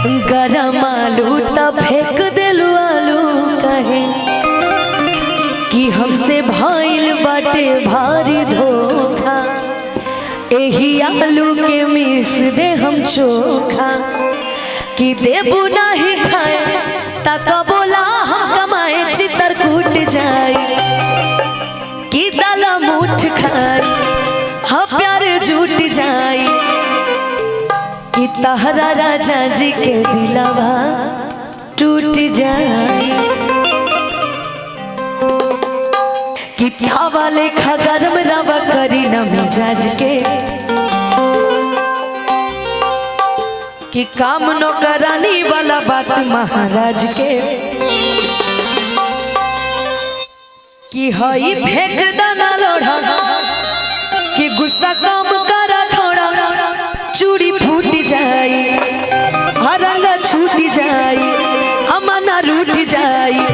गरम आलू तब फेंक दिलू आलू कहे कि हमसे भइल बाटे भारी धोखा। एही आलू के मिस दे हम चोखा कि देबू नहीं खाए तक बोला हम कमाए चित्रकूट जाए कि दाल मुठ खाए हाँ प्यार जुट जाए कि तहरा राजा जी के दिलवा टूट जाए कि तावा लेखा गरम रवा करी न मिजाज के कि काम न करानी वाला बात महाराज के कि हई फेंक दाना लोढ़ा कि गुस्सा कम करा थोड़ा चूड़ी फूट जाए रंग छूट जाए अमना रूठ जाए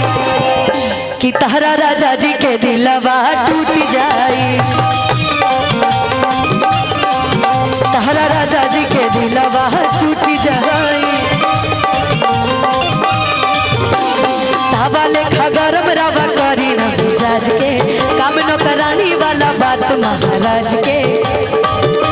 कि तहरा राजा जी के दिलवा टूट जाए तहरा राजा जी के दिलवा टूट जाए तावा लेखा गरम रवा करी न मिजाज के काम न करानी वाला बात महाराज के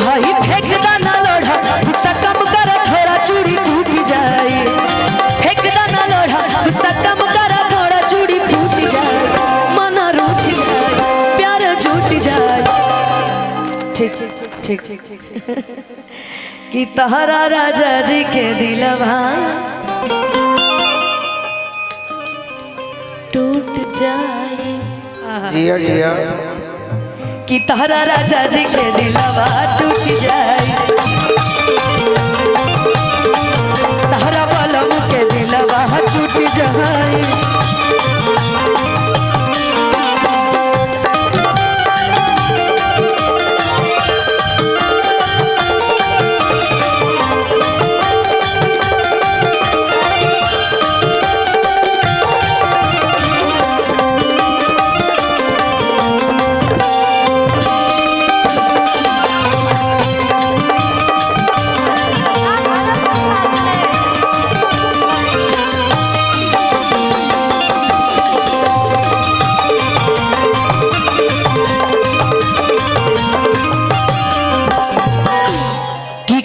हई फेंक दाना लोढ़ा गुस्सा कम कर थोड़ा चूड़ी टूट जाए फेंक दाना लोढ़ा गुस्सा कम कर थोड़ा चूड़ी फूट जाए मना रूठ जाए प्यार झूठ जाए ठीक ठीक ठीक कि तहरा राजा जी के दिलवा टूट जाए जिया जिया कि तहरा राजा जी के दिलवा टूट जाए तहरा बलम के दिलवा टूट जाए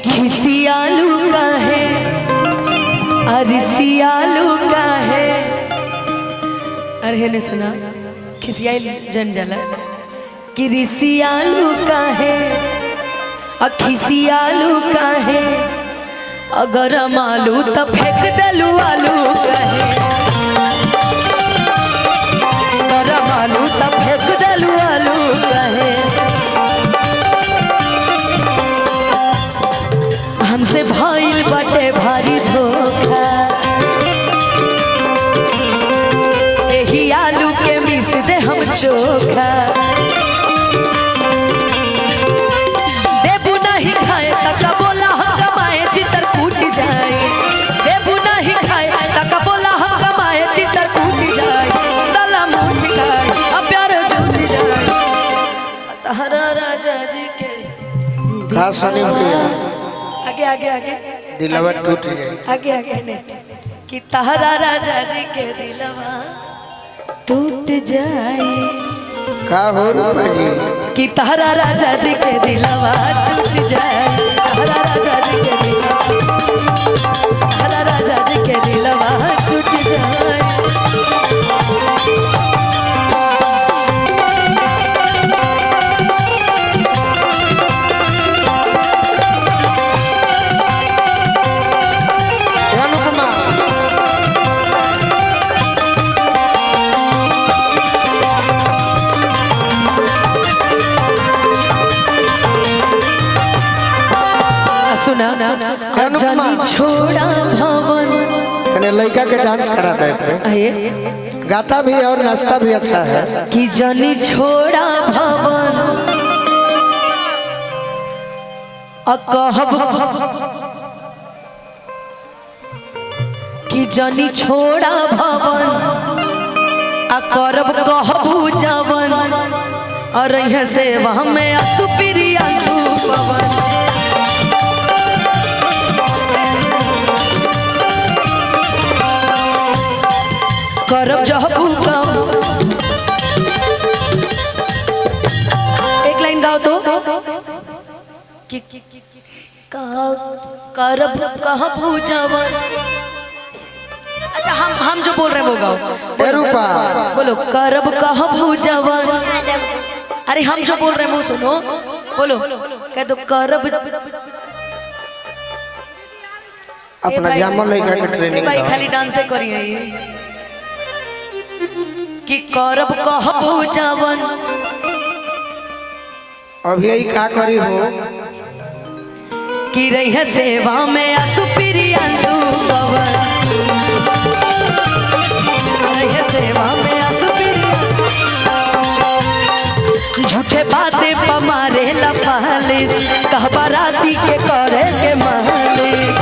खिसियालू का है अरिसियालू का है अरे ने सुना खिसियाल जन जला कि रिसियालू का है खिसियालू का है अगर मालू तो फेंक दलू आलू का है अगर मालू तो फेंक दलू आलू का है हमसे भइल बाटे भारी धोखा एही आलू के मिस दे हम चोखा देबू नहीं खाए तक बोला हम कमाए चितर कूट जाए देबू नहीं खाए तक बोला हम कमाए चितर कूट जाए दला मुठ खाए अब प्यार झूठ जाए तहरा राजा जी के हाँ सनी भैया आगे आगे आगे दिलवा टूट जाए आगे आगे ने कि तहरा राजा जी के दिलवा टूट जाए का हो रूपा जी कि तहरा राजा जी के दिलवा टूट जाए तहरा राजा जी के दिलवा तहरा राजा जी के दिलवा टूट जाए सुना जानी छोड़ा भवन तने लड़का के डांस कराता है आए गाता भी और नाचता भी अच्छा है कि जानी छोड़ा भवन कहब कि जानी छोड़ा भवन करब कहबू जवन और यह सेवा में असुप्रिया पवन करब जहबू कम। एक लाइन गाओ तो करब कहबू जवन। अच्छा हम जो बोल रहे हैं वो गाओ। ए रूपा बोलो करब कहबू जवन। अरे हम जो बोल रहे हैं वो सुनो। बोलो कह दो करब। अपना जामल लड़का के ट्रेनिंग भाई दो। खाली डांस करिए कि करब कहबू जवन। अभी यही का करी हो कि रही है सेवा में असुप्रिया पवन। रही है सेवा में असुप्रिया झूठे बातें पमारे लपालिस कहबा राती के करे के मालिक।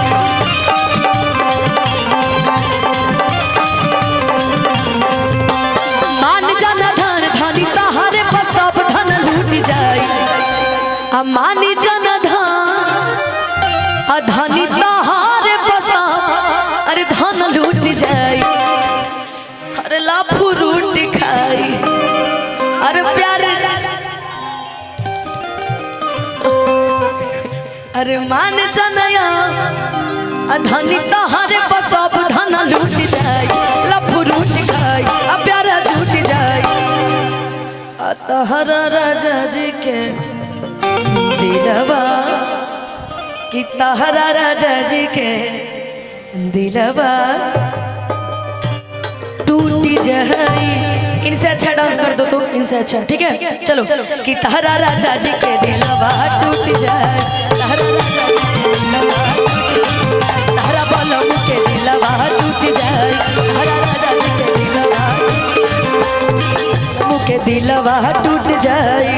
मान जाना धन धनी तहारे पर सब धन लूट जाई। आ मानी जाना धन धनी तहारे पर सब अरे धन लूट जाई। अरे लाफू रोटी खाई। अरे प्यारे अरे मान जनया धनी तहारे पर सब धन लूट जाई। लफू रोटी खाई आ प्यारा छूट जाई। आ तहरा राजा जी के दिलवा कि तहरा राजा जी के दिलवा टूट जाई। इनसे अच्छा डांस कर दो तो इनसे अच्छा ठीक है चलो कि तहरा राजा जी के दिलवा टूट जाए। तहरा बलम के दिलवा टूट जाए। तहरा राजा जी के दिलवा मुँह के दिलवा टूट जाए।